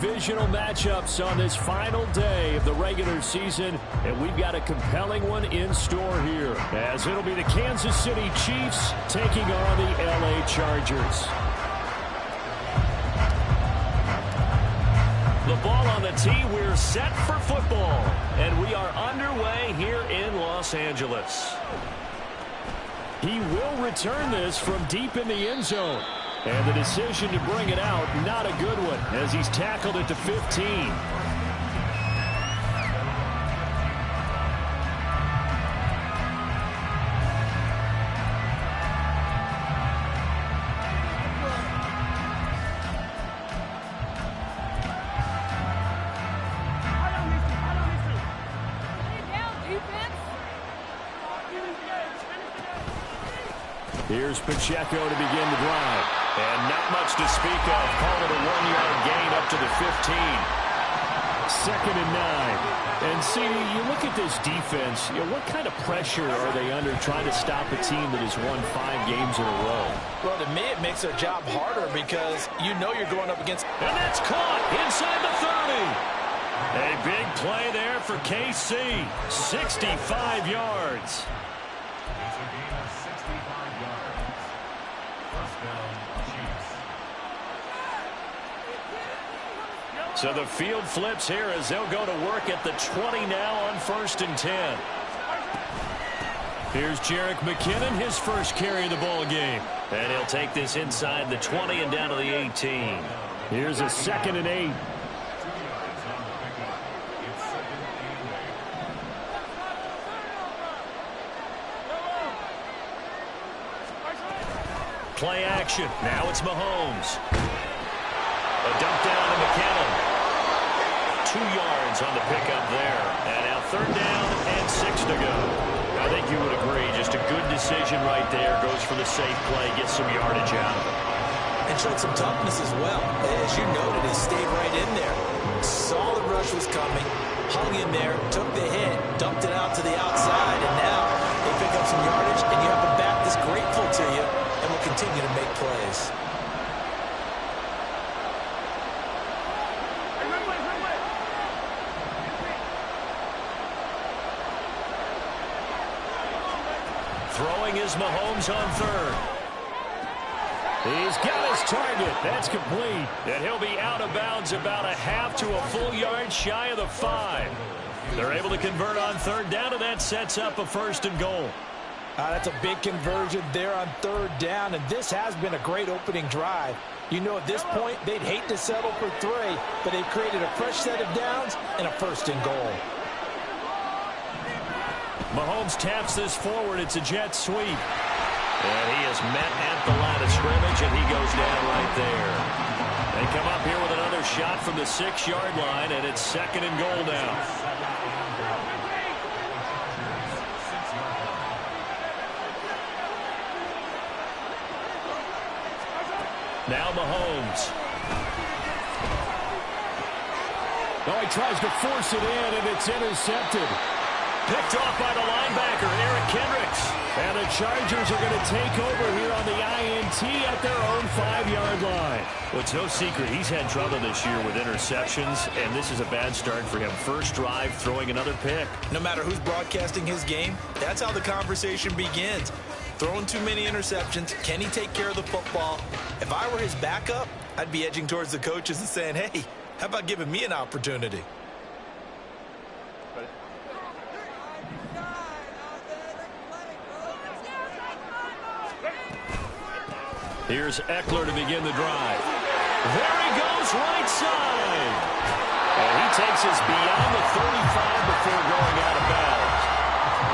Divisional matchups on this final day of the regular season, and we've got a compelling one in store here, as it'll be the Kansas City Chiefs taking on the LA Chargers. The ball on the tee, we're set for football, and we are underway here in Los Angeles. He will return this from deep in the end zone. And the decision to bring it out, not a good one, as he's tackled it to 15. Here's Pacheco to begin the drive. And not much to speak of. Call it a 1-yard gain up to the 15. 2nd and 9. And see, you look at this defense, what kind of pressure are they under trying to stop a team that has won 5 games in a row? Well, to me, it makes their job harder because you know you're going up against... And that's caught inside the 30. A big play there for KC. 65 yards. So the field flips here as they'll go to work at the 20 now on 1st and 10. Here's Jerick McKinnon, his first carry of the ball game. And he'll take this inside the 20 and down to the 18. Here's a 2nd and 8. Play action. Now it's Mahomes. A dump down to McKinnon. 2 yards on the pickup there. And now 3rd down and 6 to go. I think you would agree, just a good decision right there. Goes for the safe play, gets some yardage out of it. And showed some toughness as well. As you noted, he stayed right in there. Saw the rush was coming, hung in there, took the hit, dumped it out to the outside, and now they pick up some yardage, and you have a back that's grateful to you and will continue to make plays. Throwing is Mahomes on 3rd. He's got his target. That's complete. And he'll be out of bounds about a half to a full yard shy of the 5. They're able to convert on 3rd down, and that sets up a 1st and goal. That's a big conversion there on 3rd down, and this has been a great opening drive. You know, at this point, they'd hate to settle for 3, but they've created a fresh set of downs and a 1st and goal. Mahomes taps this forward. It's a jet sweep. And he is met at the line of scrimmage, and he goes down right there. They come up here with another shot from the 6-yard line, and it's 2nd and goal now. Now Mahomes. Oh, he tries to force it in, and it's intercepted. Picked off by the linebacker, Eric Kendricks. And the Chargers are going to take over here on the INT at their own 5-yard line. Well, it's no secret he's had trouble this year with interceptions, and this is a bad start for him. First drive, throwing another pick. No matter who's broadcasting his game, that's how the conversation begins. Throwing too many interceptions, can he take care of the football? If I were his backup, I'd be edging towards the coaches and saying, hey, how about giving me an opportunity? Here's Eckler to begin the drive. There he goes, right side. And he takes us beyond the 35 before going out of bounds.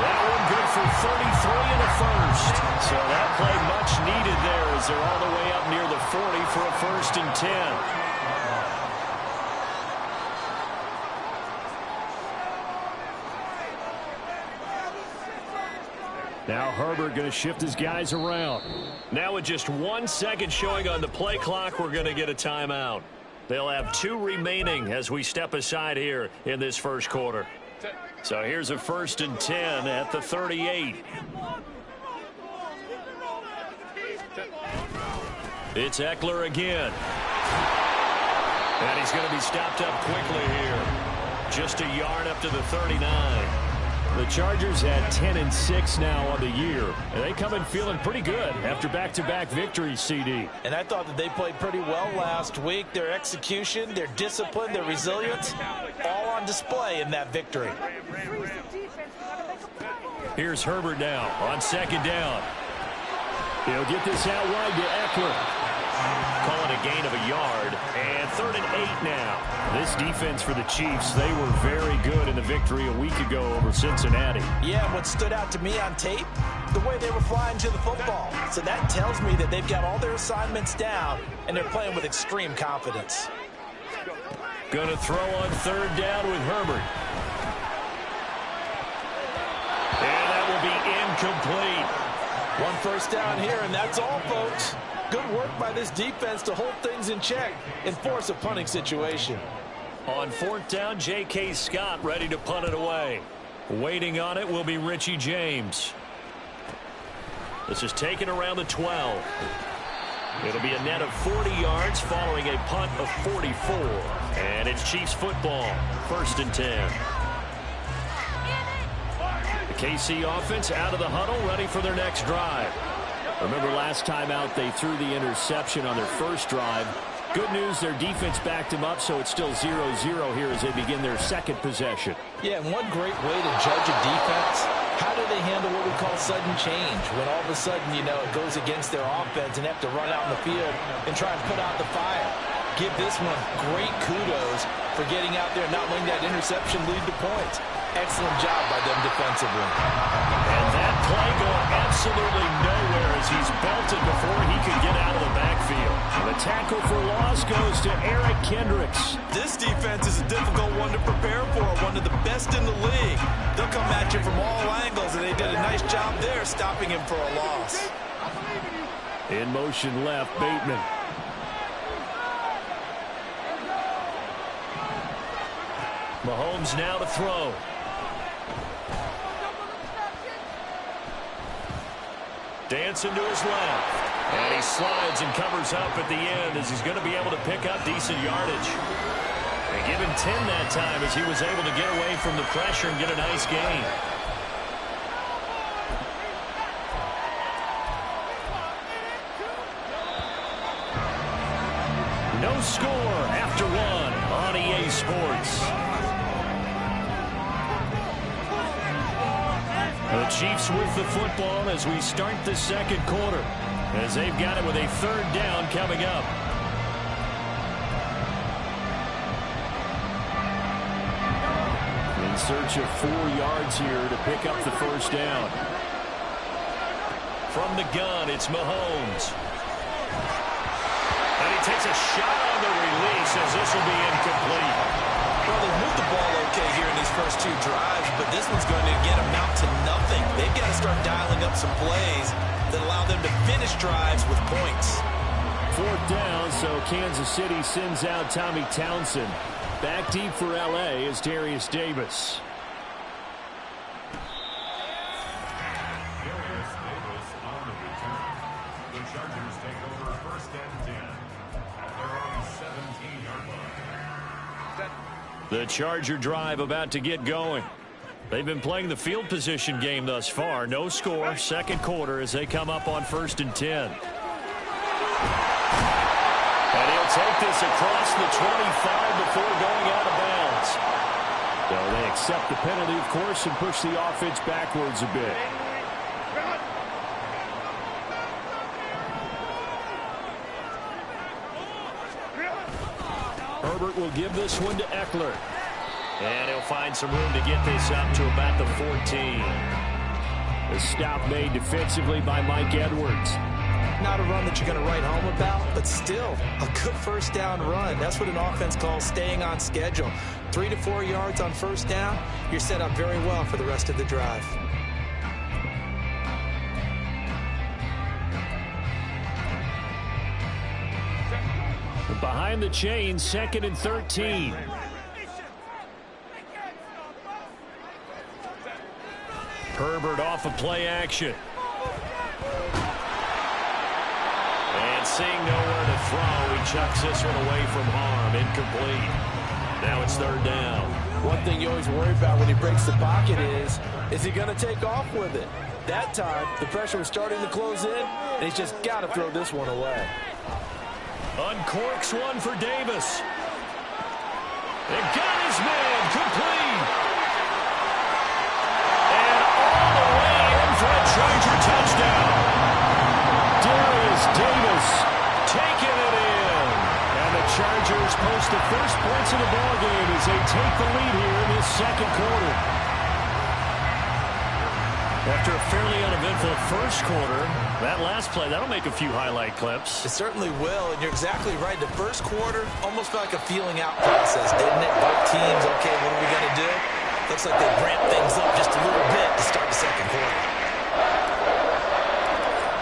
That one good for 33 and a 1st. So that play much needed there as they're all the way up near the 40 for a 1st and 10. Now Herbert going to shift his guys around. Now with just 1 second showing on the play clock, we're going to get a timeout. They'll have 2 remaining as we step aside here in this first quarter. So here's a 1st and 10 at the 38. It's Eckler again. And he's going to be stopped up quickly here. Just a yard up to the 39. The Chargers had 10-6 now on the year. And they come in feeling pretty good after back-to-back victories, CD. And I thought that they played pretty well last week. Their execution, their discipline, their resilience, all on display in that victory. Here's Herbert now on second down. He'll get this out wide to Eckler. Calling a gain of a yard, and 3rd and 8 now. This defense for the Chiefs, they were very good in the victory a week ago over Cincinnati. Yeah, what stood out to me on tape, the way they were flying to the football. So that tells me that they've got all their assignments down, and they're playing with extreme confidence. Going to throw on 3rd down with Herbert. And that will be incomplete. 1 first down here, and that's all, folks. Good work by this defense to hold things in check and force a punting situation. On 4th down, J.K. Scott ready to punt it away. Waiting on it will be Richie James. This is taken around the 12. It'll be a net of 40 yards following a punt of 44. And it's Chiefs football, 1st and 10. The KC offense out of the huddle, ready for their next drive. Remember last time out they threw the interception on their first drive. Good news, their defense backed them up, so it's still 0-0 here as they begin their second possession. Yeah, and one great way to judge a defense, how do they handle what we call sudden change? When all of a sudden, you know, it goes against their offense and have to run out in the field and try and put out the fire. Give this one great kudos for getting out there and not letting that interception lead to points. Excellent job by them defensively. And that play going absolutely nowhere as he's belted before he could get out of the backfield. The tackle for loss goes to Eric Kendricks. This defense is a difficult one to prepare for, one of the best in the league. They'll come at you from all angles, and they did a nice job there stopping him for a loss. In motion left, Bateman. Mahomes now to throw. Dancing to his left. And he slides and covers up at the end as he's going to be able to pick up decent yardage. And give him 10 that time as he was able to get away from the pressure and get a nice gain. No score after 1 on EA Sports. The Chiefs with the football as we start the second quarter, as they've got it with a 3rd down coming up. In search of 4 yards here to pick up the 1st down. From the gun, it's Mahomes. And he takes a shot on the release as this will be incomplete. Well, they moved the ball okay here in these first 2 drives, but this one's going to get amount to nothing. They've got to start dialing up some plays that allow them to finish drives with points. 4th down, so Kansas City sends out Tommy Townsend. Back deep for L.A. is Darius Davis. The Chargers take over 1st and 10 at their own 17-yard line. The Charger drive about to get going. They've been playing the field position game thus far. No score, second quarter as they come up on 1st and 10. And he'll take this across the 25 before going out of bounds. So they accept the penalty, of course, and push the offense backwards a bit. Herbert will give this one to Eckler. And he'll find some room to get this up to about the 14. The stop made defensively by Mike Edwards. Not a run that you're going to write home about, but still a good 1st down run. That's what an offense calls staying on schedule. 3 to 4 yards on 1st down, you're set up very well for the rest of the drive. Behind the chain, 2nd and 13. Herbert off of play action. And And seeing nowhere to throw, he chucks this one away from harm. Incomplete. Now it's third down. One thing you always worry about when he breaks the pocket is he going to take off with it? That time, the pressure was starting to close in, and he's just got to throw this one away. Uncorks one for Davis. It got his man complete. And all the way in for a Charger touchdown. Darius Davis taking it in. And the Chargers post the first points of the ballgame as they take the lead here in this second quarter. After a fairly uneventful first quarter, that last play, that'll make a few highlight clips. It certainly will, and you're exactly right. The first quarter almost felt like a feeling out process, didn't it? Both teams, okay, what are we going to do? Looks like they ramped things up just a little bit to start the second quarter.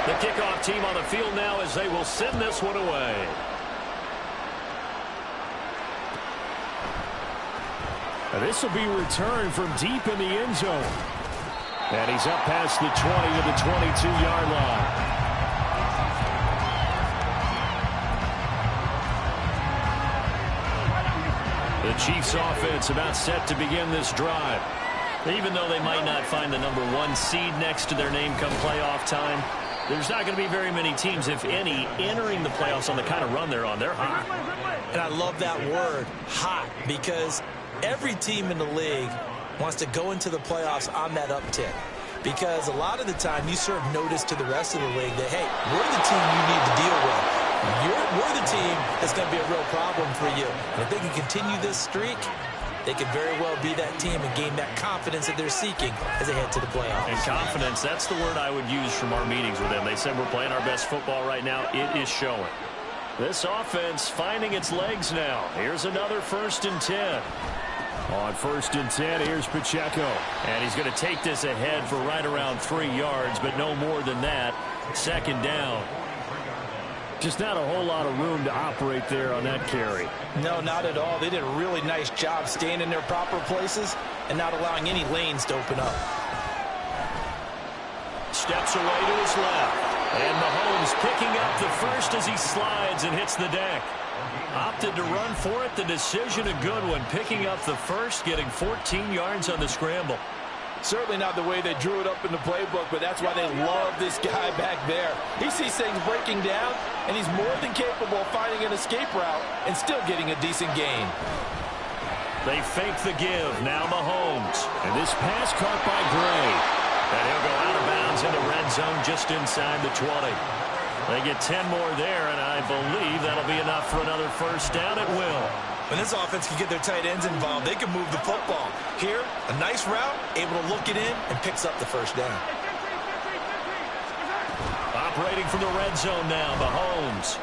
The kickoff team on the field now as they will send this one away. This will be returned from deep in the end zone. And he's up past the 20 to the 22-yard line. The Chiefs offense about set to begin this drive. Even though they might not find the number 1 seed next to their name come playoff time, there's not going to be very many teams, if any, entering the playoffs on the kind of run they're on. They're hot. And I love that word, hot, because every team in the league wants to go into the playoffs on that uptick. Because a lot of the time you serve notice to the rest of the league that, hey, we're the team you need to deal with. We're the team that's going to be a real problem for you. And if they can continue this streak, they could very well be that team and gain that confidence that they're seeking as they head to the playoffs. And confidence, that's the word I would use from our meetings with them. They said we're playing our best football right now. It is showing. This offense finding its legs now. Here's another 1st and 10. On 1st and 10, here's Pacheco. And he's going to take this ahead for right around 3 yards, but no more than that. 2nd down. Just not a whole lot of room to operate there on that carry. No, not at all. They did a really nice job staying in their proper places and not allowing any lanes to open up. Steps away to his left. And Mahomes picking up the first as he slides and hits the deck. Opted to run for it. The decision a good one. Picking up the first, getting 14 yards on the scramble. Certainly not the way they drew it up in the playbook, but that's why they love this guy back there. He sees things breaking down, and he's more than capable of finding an escape route and still getting a decent gain. They fake the give. Now Mahomes. And this pass caught by Gray. And he'll go out of bounds in the red zone just inside the 20. They get 10 more there, and I believe that'll be enough for another 1st down at will. When this offense can get their tight ends involved, they can move the football. Here, a nice route, able to look it in, and picks up the 1st down. Operating from the red zone now, Mahomes.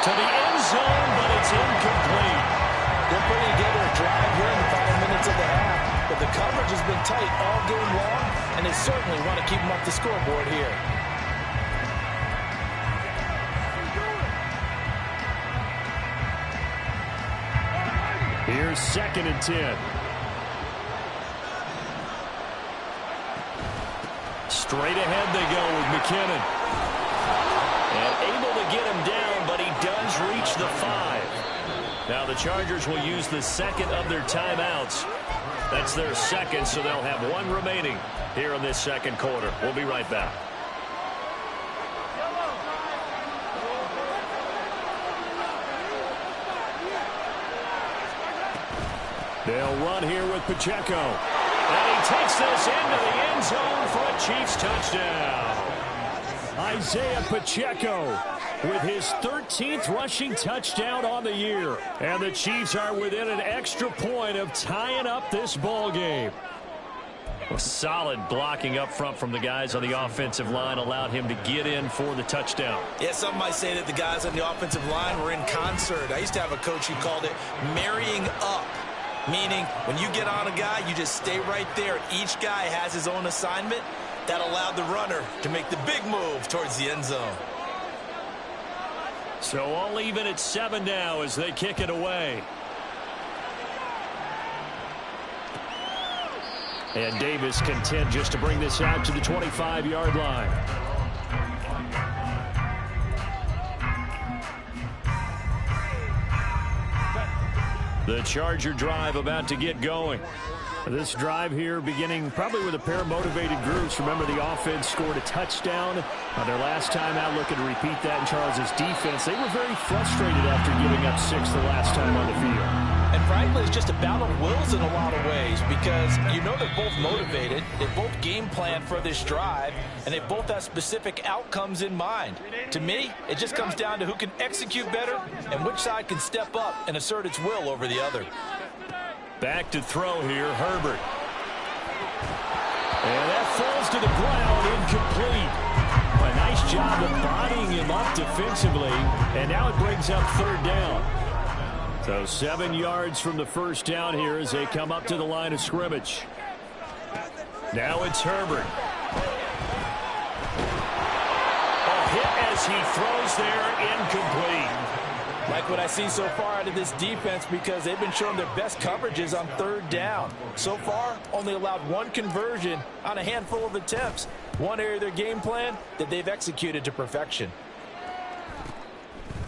To the end zone, but it's incomplete. They're putting together a drive here in the final minutes of the half, but the coverage has been tight all game long, and they certainly want to keep them up the scoreboard here. Here's 2nd and 10. Straight ahead they go with McKinnon. And able to get him down, but he does reach the 5. Now the Chargers will use the 2nd of their timeouts. That's their 2nd, so they'll have 1 remaining here in this 2nd quarter. We'll be right back. They'll run here with Pacheco. And he takes this into the end zone for a Chiefs touchdown. Isaiah Pacheco with his 13th rushing touchdown on the year. And the Chiefs are within an extra point of tying up this ball game. Solid blocking up front from the guys on the offensive line allowed him to get in for the touchdown. Yeah, some might say that the guys on the offensive line were in concert. I used to have a coach who called it marrying up. Meaning, when you get on a guy, you just stay right there. Each guy has his own assignment. That allowed the runner to make the big move towards the end zone. So all even at 7 now as they kick it away. And Davis content just to bring this out to the 25-yard line. The Charger drive about to get going. This drive here beginning probably with a pair of motivated groups. Remember, the offense scored a touchdown on their last time out, looking to repeat that in Charles' defense. They were very frustrated after giving up 6 the last time on the field. And frankly, it's just a battle of wills in a lot of ways because you know they're both motivated, they both game plan for this drive, and they both have specific outcomes in mind. To me, it just comes down to who can execute better and which side can step up and assert its will over the other. Back to throw here, Herbert. And that falls to the ground, incomplete. A nice job of bodying him up defensively, and now it brings up 3rd down. So 7 yards from the first down here as they come up to the line of scrimmage. Now it's Herbert. A hit as he throws there, incomplete. Like what I see so far out of this defense because they've been showing their best coverages on 3rd down. So far, only allowed 1 conversion on a handful of attempts. One area of their game plan that they've executed to perfection.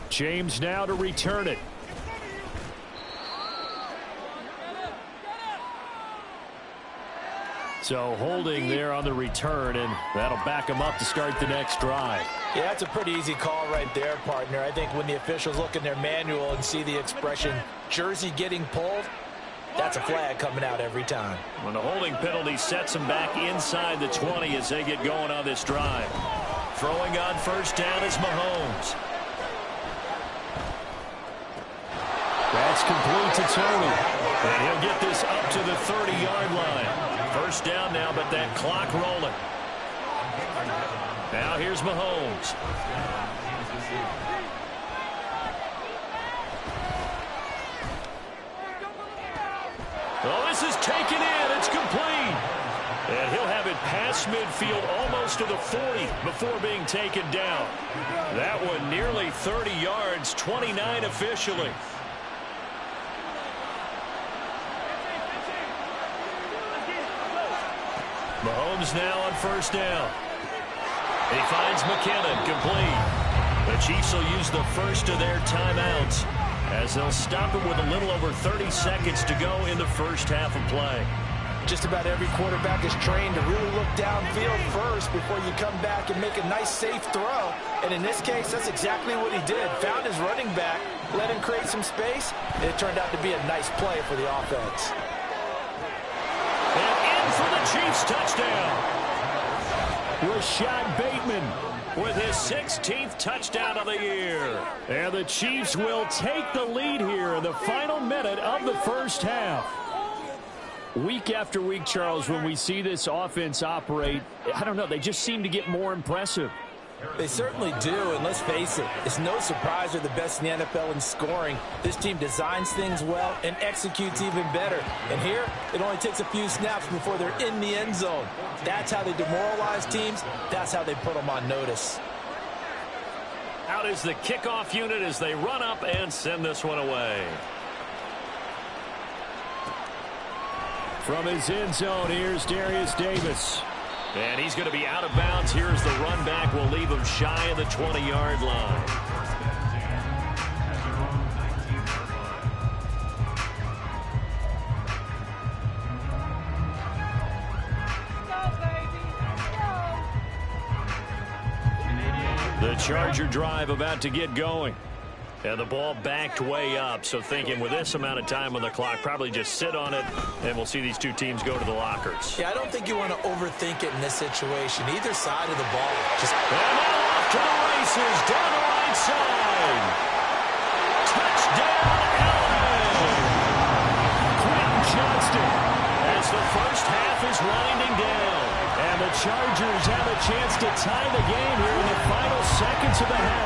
James now to return it. So holding there on the return, and that'll back him up to start the next drive. Yeah, that's a pretty easy call right there, partner. I think when the officials look in their manual and see the expression jersey getting pulled, that's a flag coming out every time. When the holding penalty sets them back inside the 20 as they get going on this drive. Throwing on first down is Mahomes. That's complete to Tony. And he'll get this up to the 30-yard line. First down now, but that clock rolling. Now here's Mahomes. Oh, this is taken in. It's complete. And he'll have it past midfield almost to the 40 before being taken down. That one nearly 30 yards, 29 officially. Mahomes now on first down. He finds McKinnon, complete. The Chiefs will use the first of their timeouts as they'll stop it with a little over 30 seconds to go in the first half of play. Just about every quarterback is trained to really look downfield first before you come back and make a nice, safe throw. And in this case, that's exactly what he did. Found his running back, let him create some space, and it turned out to be a nice play for the offense. And in for the Chiefs touchdown. Rashad Bateman With his 16th touchdown of the year. And the Chiefs will take the lead here in the final minute of the first half. Week after week, Charles, when we see this offense operate, I don't know, they just seem to get more impressive. They certainly do, and let's face it, it's no surprise they're the best in the NFL in scoring. This team designs things well and executes even better. And here, it only takes a few snaps before they're in the end zone. That's how they demoralize teams. That's how they put them on notice. Out is the kickoff unit as they run up and send this one away. From his end zone, here's Darius Davis. And he's going to be out of bounds. Here's the run back. Will leave him shy of the 20-yard line. The Charger drive about to get going. And the ball backed way up, so thinking with this amount of time on the clock, probably just sit on it, and we'll see these two teams go to the lockers. Yeah, I don't think you want to overthink it in this situation. Either side of the ball. Just and now off to the races, down the right side. Touchdown, Allen! Quentin Johnston. As the first half is winding down. And the Chargers have a chance to tie the game here in the final seconds of the half.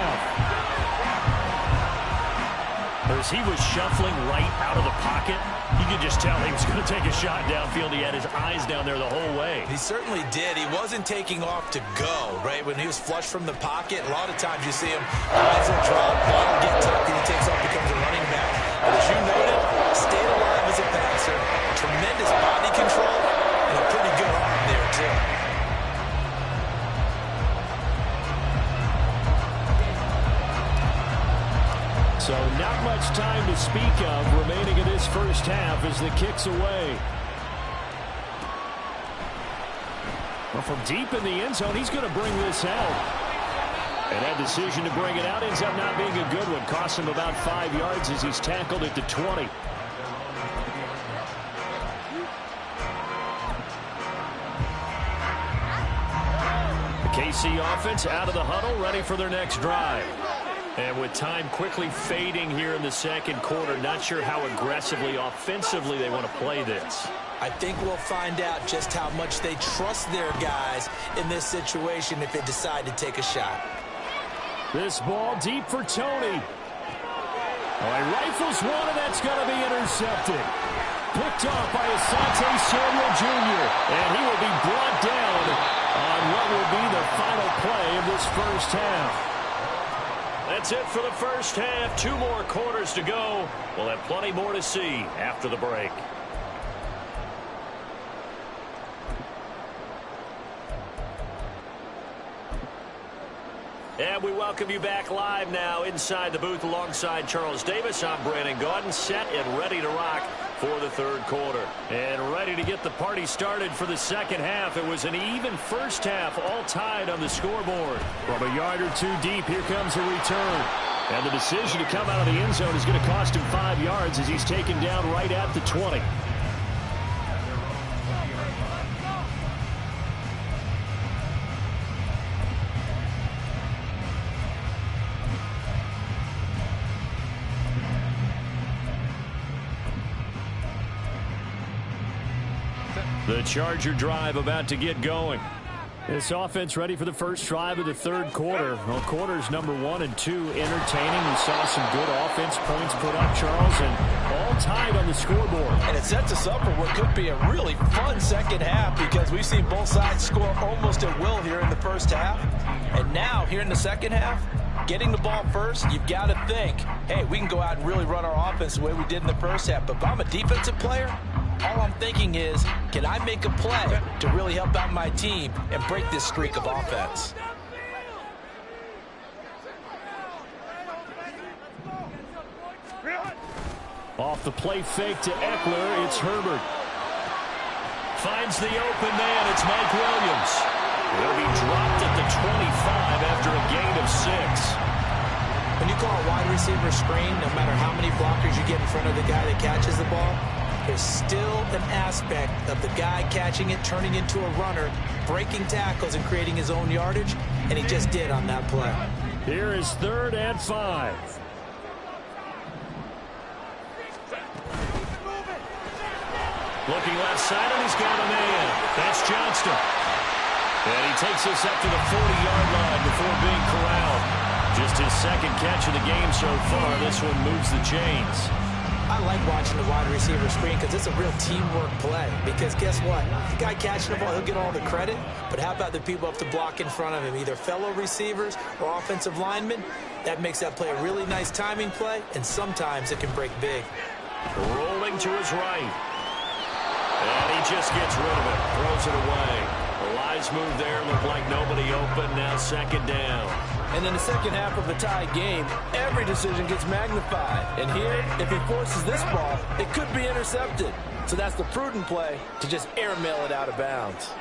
As he was shuffling right out of the pocket, you could just tell he was going to take a shot downfield. He had his eyes down there the whole way. He certainly did. He wasn't taking off to go, right? When he was flush from the pocket, a lot of times you see him, eyes will drop, ball will get tucked, and he takes off, becomes a running back. But as you noted, stayed alive as a passer, tremendous body control, and a pretty good arm there, too. So not much time to spare. speak of remaining in this first half as the kick's away. Well, from deep in the end zone, he's going to bring this out. And that decision to bring it out ends up not being a good one. Costs him about 5 yards as he's tackled at the 20. The KC offense out of the huddle, ready for their next drive. And with time quickly fading here in the second quarter, not sure how aggressively, offensively they want to play this. I think we'll find out just how much they trust their guys in this situation if they decide to take a shot. This ball deep for Tony. Oh, he rifles one, and that's going to be intercepted. Picked off by Asante Samuel Jr., and he will be brought down on what will be the final play of this first half. That's it for the first half. 2 more quarters to go. We'll have plenty more to see after the break. And we welcome you back live now inside the booth alongside Charles Davis. I'm Brandon Gaudin, set and ready to rock for the third quarter. And ready to get the party started for the second half. It was an even first half, all tied on the scoreboard. From a yard or 2 deep, here comes a return. And the decision to come out of the end zone is going to cost him 5 yards as he's taken down right at the 20. The Charger drive about to get going. This offense ready for the first drive of the third quarter. Well, quarters number 1 and 2 entertaining. We saw some good offense points put up, Charles, and all tied on the scoreboard. And it sets us up for what could be a really fun second half because we've seen both sides score almost at will here in the first half. And now, here in the second half, getting the ball first, you've got to think, hey, we can go out and really run our offense the way we did in the first half. But if I'm a defensive player, all I'm thinking is, can I make a play to really help out my team and break this streak of offense? Off the play fake to Eckler, it's Herbert. Finds the open man, it's Mike Williams. He'll be dropped at the 25 after a gain of 6. When you call a wide receiver screen, no matter how many blockers you get in front of the guy that catches the ball, there's still an aspect of the guy catching it, turning into a runner, breaking tackles and creating his own yardage, and he just did on that play. Here is 3rd and 5. Looking left side, and he's got a man. That's Johnston. And he takes us up to the 40-yard line before being corralled. Just his second catch of the game so far. This one moves the chains. I like watching the wide receiver screen because it's a real teamwork play. Because guess what? The guy catching the ball, he'll get all the credit. But how about the people up the block in front of him, either fellow receivers or offensive linemen? That makes that play a really nice timing play, and sometimes it can break big. Rolling to his right. And he just gets rid of it, throws it away. The Lions move there, looked like nobody open, now second down. And in the second half of a tied game, every decision gets magnified. And here, if he forces this ball, it could be intercepted. So that's the prudent play to just airmail it out of bounds.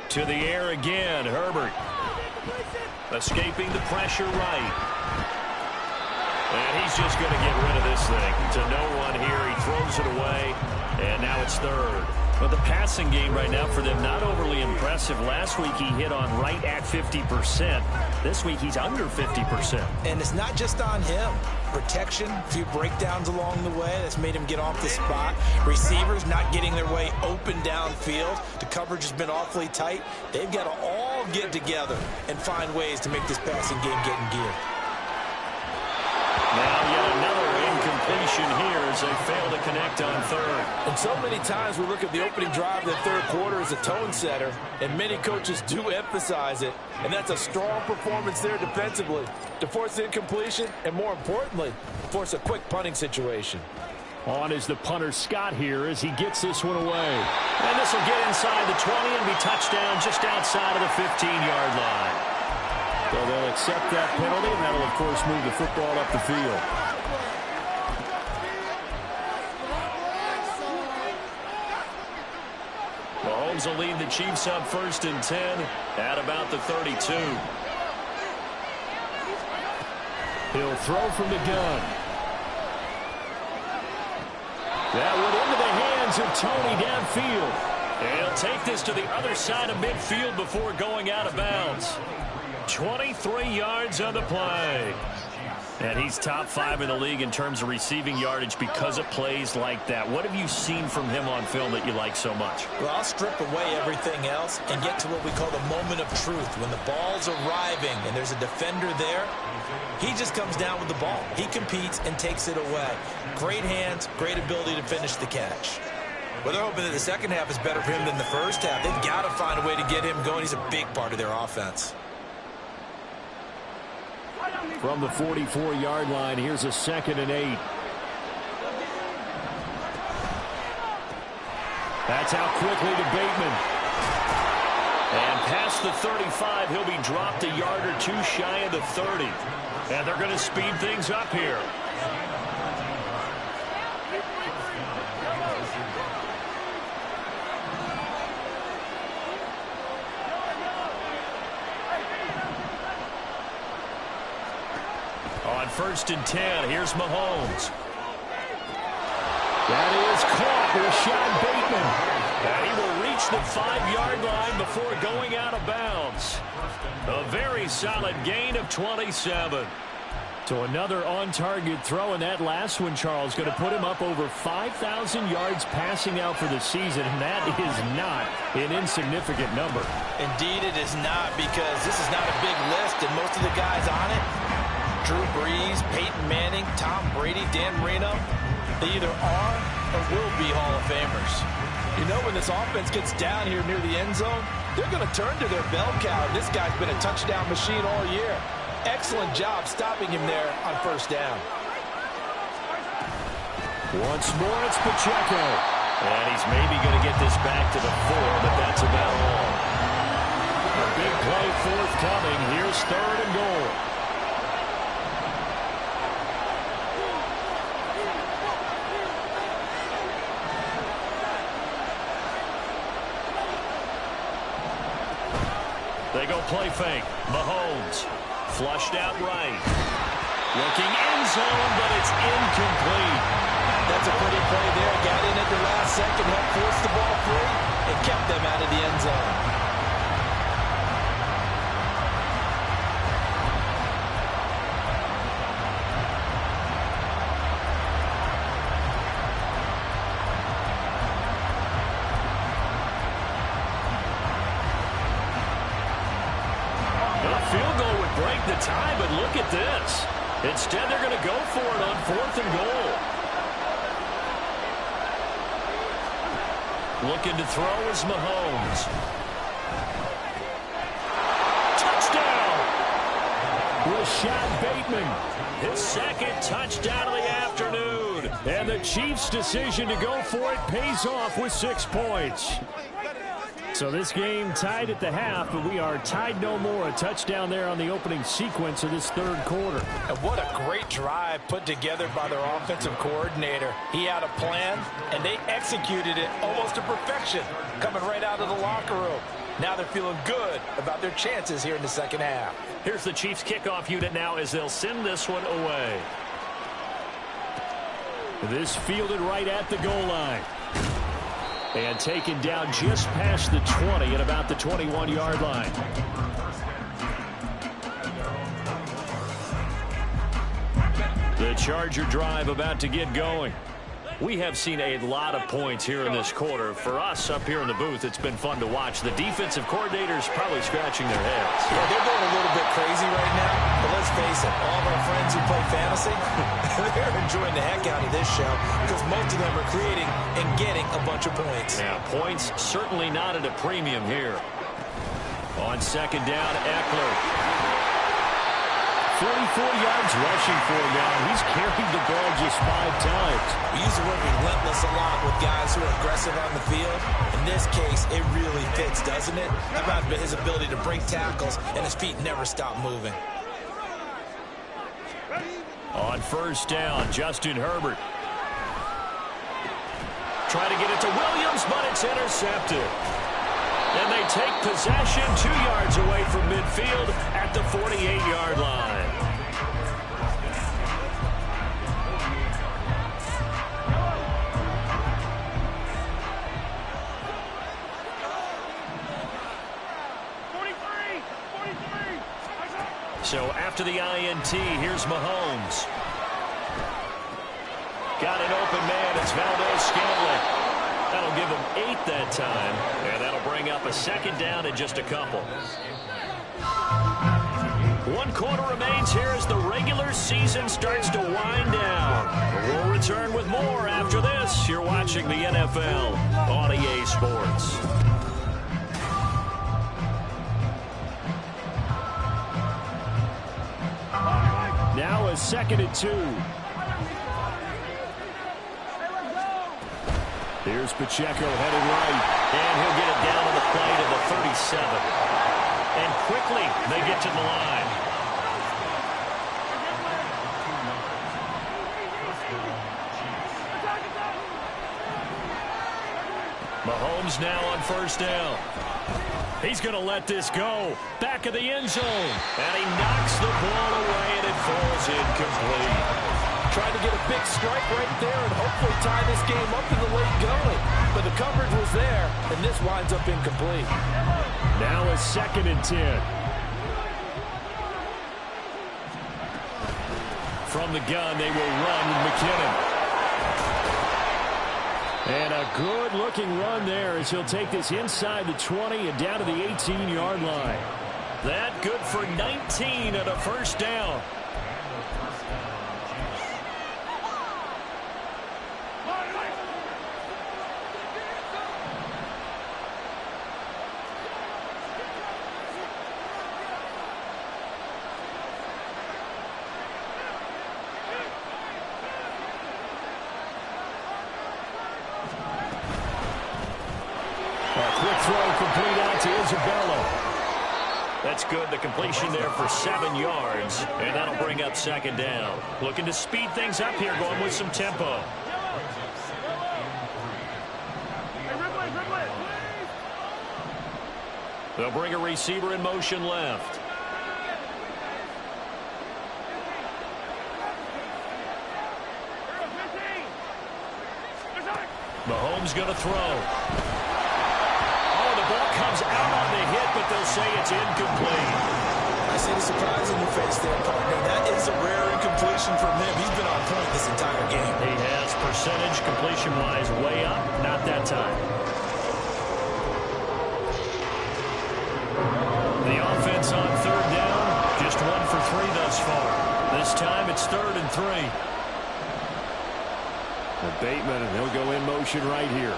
To the air again, Herbert. Escaping the pressure right. And he's just going to get rid of this thing. To no one here. He throws it away. And now it's 3rd. Well, the passing game right now for them, not overly impressive. Last week he hit on right at 50%. This week he's under 50%. And it's not just on him. Protection, a few breakdowns along the way that's made him get off the spot. Receivers not getting their way open downfield. The coverage has been awfully tight. They've got to all get together and find ways to make this passing game get in gear. Now yet another incompletion here as they fail to connect on 3rd. And so many times we look at the opening drive of the third quarter as a tone setter, and many coaches do emphasize it. And that's a strong performance there defensively to force incompletion and, more importantly, force a quick punting situation. On is the punter Scott here as he gets this one away. And this will get inside the 20 and be touchdown just outside of the 15-yard line. So they'll accept that penalty, and that'll, of course, move the football up the field. Mahomes will lead the Chiefs up 1st and 10 at about the 32. He'll throw from the gun. That went into the hands of Tony downfield. And he'll take this to the other side of midfield before going out of bounds. 23 yards on the play. And he's top 5 in the league in terms of receiving yardage because of plays like that. What have you seen from him on film that you like so much? Well, I'll strip away everything else and get to what we call the moment of truth. When the ball's arriving and there's a defender there, he just comes down with the ball. He competes and takes it away. Great hands, great ability to finish the catch. Well, they're hoping that the second half is better for him than the first half. They've got to find a way to get him going. He's a big part of their offense. From the 44-yard line, here's a 2nd and 8. That's out quickly to Bateman. And past the 35, he'll be dropped a yard or two shy of the 30. And they're going to speed things up here. On 1st and 10, here's Mahomes. That is caught. Rashad Bateman. And he will reach the 5-yard line before going out of bounds. A very solid gain of 27. So another on-target throw, and that last one, Charles, going to put him up over 5,000 yards passing out for the season, and that is not an insignificant number. Indeed it is not, because this is not a big list, and most of the guys on it, Drew Brees, Peyton Manning, Tom Brady, Dan Marino, they either are or will be Hall of Famers. You know, when this offense gets down here near the end zone, they're going to turn to their bell cow. This guy's been a touchdown machine all year. Excellent job stopping him there on 1st down. Once more, it's Pacheco. And he's maybe going to get this back to the 4, but that's about all. A big play forthcoming. Here's 3rd and goal. They go play fake. Mahomes flushed out right. Looking end zone, but it's incomplete. That's a pretty play there. Got in at the last second, helped force the ball free, and kept them out of the end zone. Field goal would break the tie, but look at this. Instead, they're going to go for it on 4th and goal. Looking to throw is Mahomes. Touchdown! Rashad Bateman. His 2nd touchdown of the afternoon. And the Chiefs' decision to go for it pays off with 6 points. So this game tied at the half, but we are tied no more. A touchdown there on the opening sequence of this 3rd quarter. And what a great drive put together by their offensive coordinator. He had a plan, and they executed it almost to perfection, coming right out of the locker room. Now they're feeling good about their chances here in the 2nd half. Here's the Chiefs kickoff unit now as they'll send this one away. This fielded right at the goal line. And taken down just past the 20 at about the 21-yard line. The Charger drive about to get going. We have seen a lot of points here in this quarter. For us up here in the booth, it's been fun to watch. The defensive coordinators probably scratching their heads. Yeah, they're going a little bit crazy right now, but let's face it, all of our friends who play fantasy, they're enjoying the heck out of this show because most of them are creating and getting a bunch of points. Yeah, points certainly not at a premium here. On 2nd down, Eckler. 44 yards rushing for him now. He's carried the ball just 5 times. We use the word relentless a lot with guys who are aggressive on the field. In this case, it really fits, doesn't it? How about his ability to break tackles and his feet never stop moving? On first down, Justin Herbert. Try to get it to Williams, but it's intercepted. And they take possession 2 yards away from midfield at the 48-yard line. So after the INT, here's Mahomes. Got an open man. It's Valdez-Scantling. That'll give him 8 that time, and that'll bring up a second down in just a couple. 1 quarter remains here as the regular season starts to wind down. We'll return with more after this. You're watching the NFL on EA Sports. Now a 2nd and 2. Here's Pacheco headed right, and he'll get it down on the play to the 37. And quickly, they get to the line. Mahomes now on first down. He's going to let this go. Back of the end zone. And he knocks the ball away, and it falls incomplete. Trying to get a big strike right there and hopefully tie this game up in the late going. But the coverage was there, and this winds up incomplete. Now a 2nd and 10. From the gun, they will run with McKinnon. And a good-looking run there as he'll take this inside the 20 and down to the 18-yard line. That good for 19 and a first down. That's good. The completion there for 7 yards, and that'll bring up second down. Looking to speed things up here, going with some tempo. They'll bring a receiver in motion left. Mahomes going to throw. Comes out on the hit, but they'll say it's incomplete. I see the surprise in your face there, partner. That is a rare incompletion from him. He's been on point this entire game. He has percentage completion-wise way up. Not that time. The offense on third down, just 1 for 3 thus far. This time it's 3rd and 3. Bateman, and he'll go in motion right here.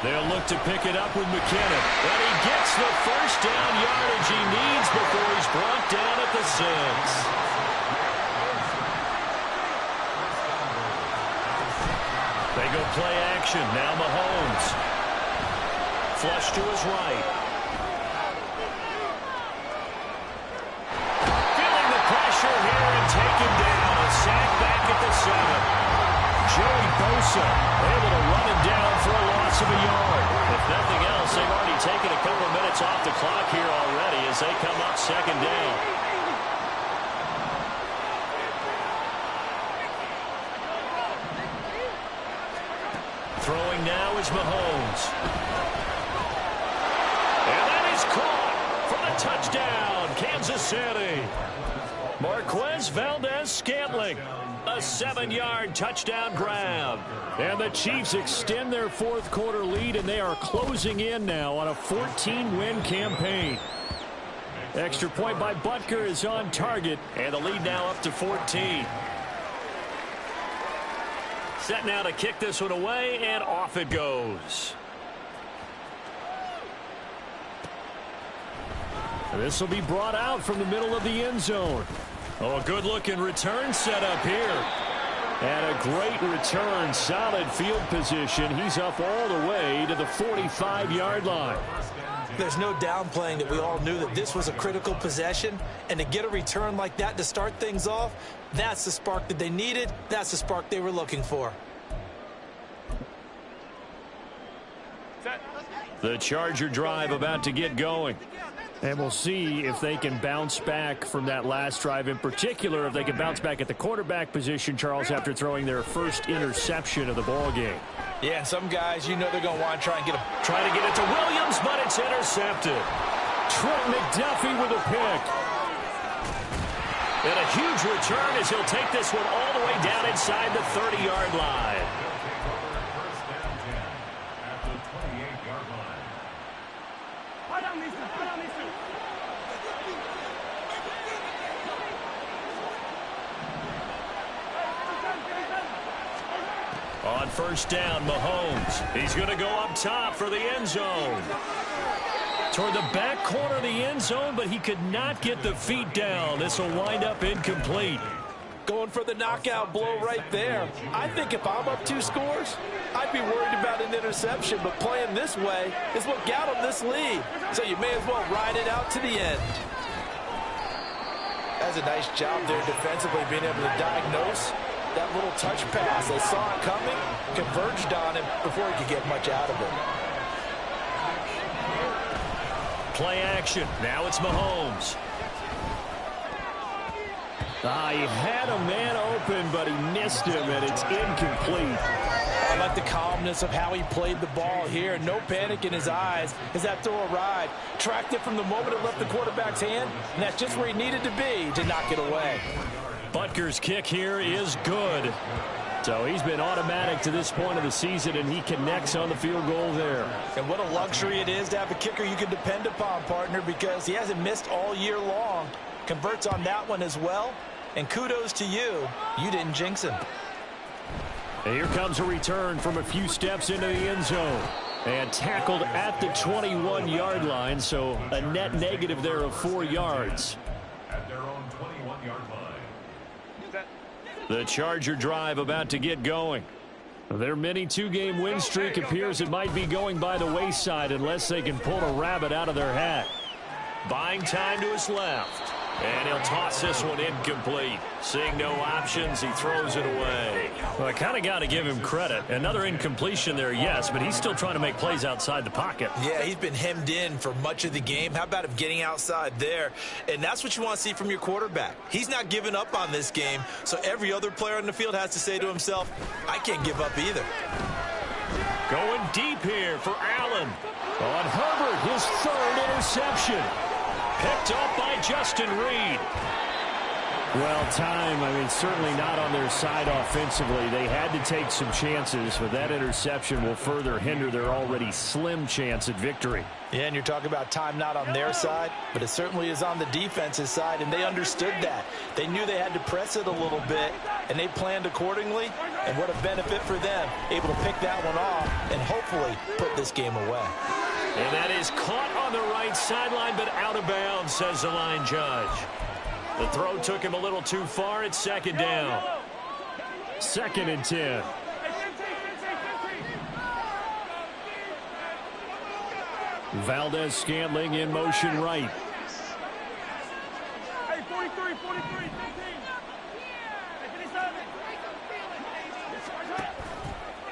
They'll look to pick it up with McKinnon. And he gets the first down yardage he needs before he's brought down at the 6. They go play action. Now Mahomes. Flush to his right. Feeling the pressure here and taken down. A sack back at the 7. Joey Bosa able to run him down for a loss of a yard. If nothing else, they've already taken a couple of minutes off the clock here already as they come up second down. Throwing now is Mahomes. And that is caught for the touchdown, Kansas City. Marquez Valdez-Scantling. A 7-yard touchdown grab. And the Chiefs extend their 4th quarter lead, and they are closing in now on a 14-win campaign. Extra point by Butker is on target, and the lead now up to 14. Set now to kick this one away, and off it goes. This will be brought out from the middle of the end zone. Oh, a good-looking return setup here. And a great return, solid field position. He's up all the way to the 45-yard line. There's no downplaying that we all knew that this was a critical possession, and to get a return like that to start things off, that's the spark that they needed. That's the spark they were looking for. The Charger drive about to get going. And we'll see if they can bounce back from that last drive, in particular if they can bounce back at the quarterback position, Charles, after throwing their first interception of the ball game. Yeah, and some guys, you know they're going to want to try to get it to Williams, but it's intercepted. Trent McDuffie with a pick. And a huge return as he'll take this one all the way down inside the 30-yard line. On first down, Mahomes. He's going to go up top for the end zone. Toward the back corner of the end zone, but he could not get the feet down. This will wind up incomplete. Going for the knockout blow right there. I think if I'm up 2 scores, I'd be worried about an interception, but playing this way is what got him this lead. So you may as well ride it out to the end. That's a nice job there defensively, being able to diagnose that little touch pass. They saw it coming, converged on him before he could get much out of it. Play action. Now it's Mahomes. He had a man open, but he missed him, and it's incomplete. I like the calmness of how he played the ball here. No panic in his eyes as that throw arrived. Tracked it from the moment it left the quarterback's hand, and that's just where he needed to be to knock it away. Butker's kick here is good. So he's been automatic to this point of the season, and he connects on the field goal there. And what a luxury it is to have a kicker you can depend upon, partner, because he hasn't missed all year long. Converts on that one as well. And kudos to you. You didn't jinx him. And here comes a return from a few steps into the end zone. And tackled at the 21-yard line, so a net negative there of 4 yards. At their own 21-yard line. The Charger drive about to get going. Their mini 2-game win streak appears it might be going by the wayside unless they can pull a rabbit out of their hat. Buying time to his left. And he'll toss this one incomplete. Seeing no options, he throws it away. Well, I kind of got to give him credit. Another incompletion there, yes, but he's still trying to make plays outside the pocket. Yeah, he's been hemmed in for much of the game. How about him getting outside there? And that's what you want to see from your quarterback. He's not giving up on this game, so every other player on the field has to say to himself, I can't give up either. Going deep here for Allen. On Herbert, his 3rd interception. Picked up by Justin Reed. Well, time, certainly not on their side offensively. They had to take some chances, but that interception will further hinder their already slim chance at victory. Yeah, and you're talking about time not on their side, but it certainly is on the defense's side, and they understood that. They knew they had to press it a little bit, and they planned accordingly, and what a benefit for them, able to pick that one off and hopefully put this game away. And that is caught on the right sideline, but out of bounds, says the line judge. The throw took him a little too far. It's 2nd down. 2nd and 10. Valdez-Scantling in motion right. Hey, 43, 43, 15.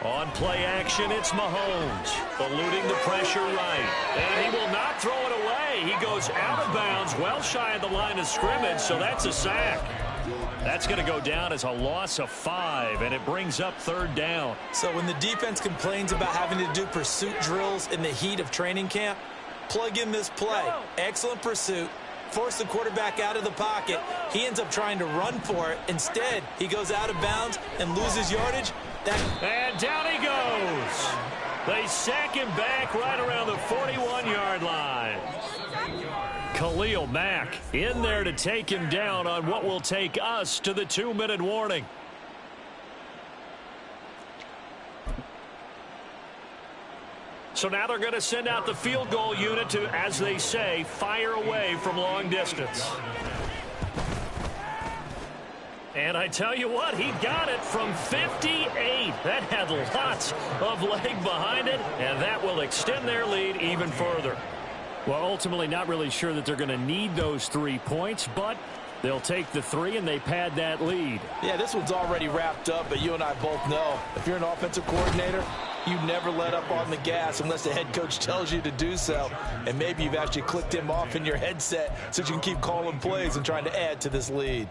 On play action, it's Mahomes. Eluding the pressure right. And he will not throw it away. He goes out of bounds, well shy of the line of scrimmage, so that's a sack. That's going to go down as a loss of 5, and it brings up 3rd down. So when the defense complains about having to do pursuit drills in the heat of training camp, plug in this play. Excellent pursuit. Force the quarterback out of the pocket. He ends up trying to run for it. Instead, he goes out of bounds and loses yardage. And down he goes. They sack him back right around the 41-yard line. Khalil Mack in there to take him down on what will take us to the 2-minute warning. So now they're going to send out the field goal unit to, as they say, fire away from long distance. And I tell you what, he got it from 58. That had lots of leg behind it, and that will extend their lead even further. Well, ultimately not really sure that they're going to need those 3 points, but they'll take the 3 and they pad that lead. Yeah, this one's already wrapped up, but you and I both know if you're an offensive coordinator, you never let up on the gas unless the head coach tells you to do so. And maybe you've actually clicked him off in your headset so you can keep calling plays and trying to add to this lead.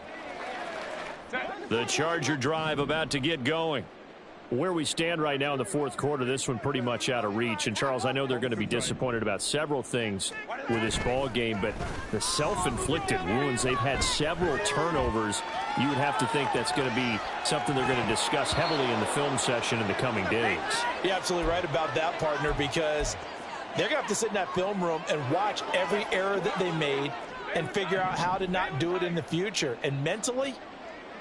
The Charger drive about to get going. Where we stand right now in the fourth quarter, this one pretty much out of reach. And, Charles, I know they're going to be disappointed about several things with this ball game, but the self-inflicted wounds, they've had several turnovers. You would have to think that's going to be something they're going to discuss heavily in the film session in the coming days. You're absolutely right about that, partner, because they're going to have to sit in that film room and watch every error that they made and figure out how to not do it in the future. And mentally,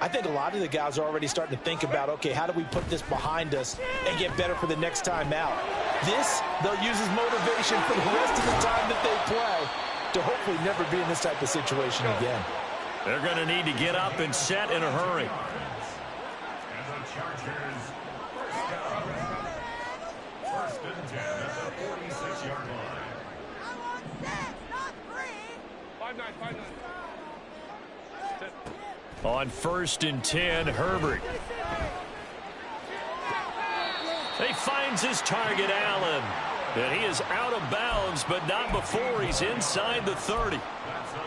I think a lot of the guys are already starting to think about, okay, how do we put this behind us and get better for the next time out? This, they'll use as motivation for the rest of the time that they play to hopefully never be in this type of situation again. They're going to need to get up and set in a hurry. And the Chargers first down. First and 10 at the 46-yard line. I want 6, not 3. 5-9, 5-9. On first and 10, Herbert. He finds his target, Allen. And he is out of bounds, but not before he's inside the 30.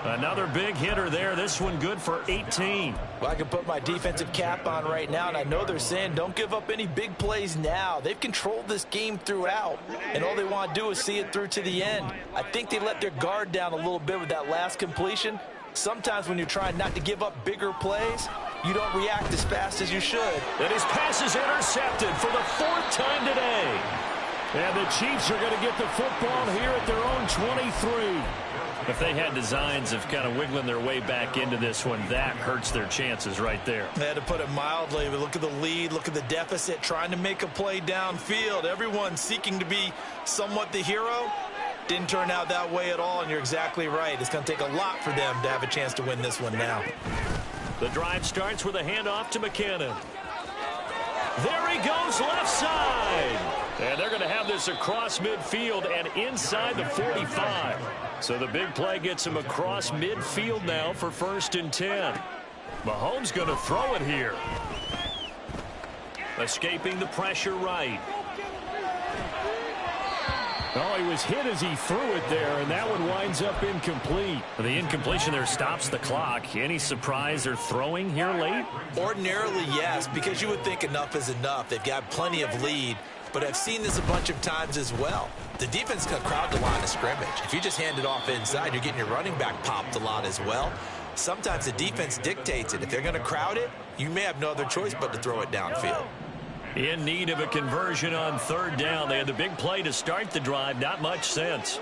Another big hitter there. This one good for 18. Well, I can put my defensive cap on right now, and I know they're saying don't give up any big plays now. They've controlled this game throughout, and all they want to do is see it through to the end. I think they let their guard down a little bit with that last completion. Sometimes when you're trying not to give up bigger plays, you don't react as fast as you should. And his pass is intercepted for the 4th time today. And the Chiefs are going to get the football here at their own 23. If they had designs of kind of wiggling their way back into this one, that hurts their chances right there. They had to put it mildly, but look at the lead, look at the deficit, trying to make a play downfield. Everyone seeking to be somewhat the hero. Didn't turn out that way at all, and you're exactly right. It's going to take a lot for them to have a chance to win this one now. The drive starts with a handoff to McKinnon. There he goes, left side. And they're going to have this across midfield and inside the 45. So the big play gets him across midfield now for first and 10. Mahomes going to throw it here. Escaping the pressure right. Oh, he was hit as he threw it there, and that one winds up incomplete. The incompletion there stops the clock. Any surprise they're throwing here late? Ordinarily, yes, because you would think enough is enough. They've got plenty of lead, but I've seen this a bunch of times as well. The defense can crowd the line of scrimmage. If you just hand it off inside, you're getting your running back popped a lot as well. Sometimes the defense dictates it. If they're going to crowd it, you may have no other choice but to throw it downfield. In need of a conversion on 3rd down. They had the big play to start the drive. Not much sense.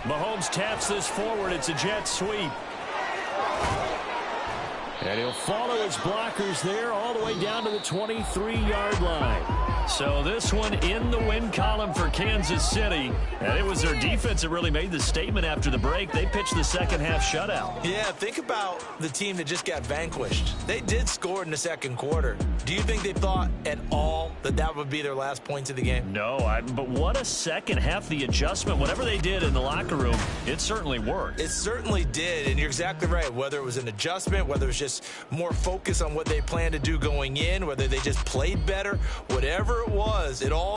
Mahomes taps this forward. It's a jet sweep. And he'll follow his blockers there all the way down to the 23-yard line. So this one in the win column for Kansas City. And it was their defense that really made the statement after the break. They pitched the second half shutout. Yeah, think about the team that just got vanquished. They did score in the second quarter. Do you think they thought at all that that would be their last points of the game? No, but what a second half. The adjustment, whatever they did in the locker room, it certainly worked. It certainly did, and you're exactly right. Whether it was an adjustment, whether it was just more focus on what they planned to do going in, whether they just played better, whatever it was, it all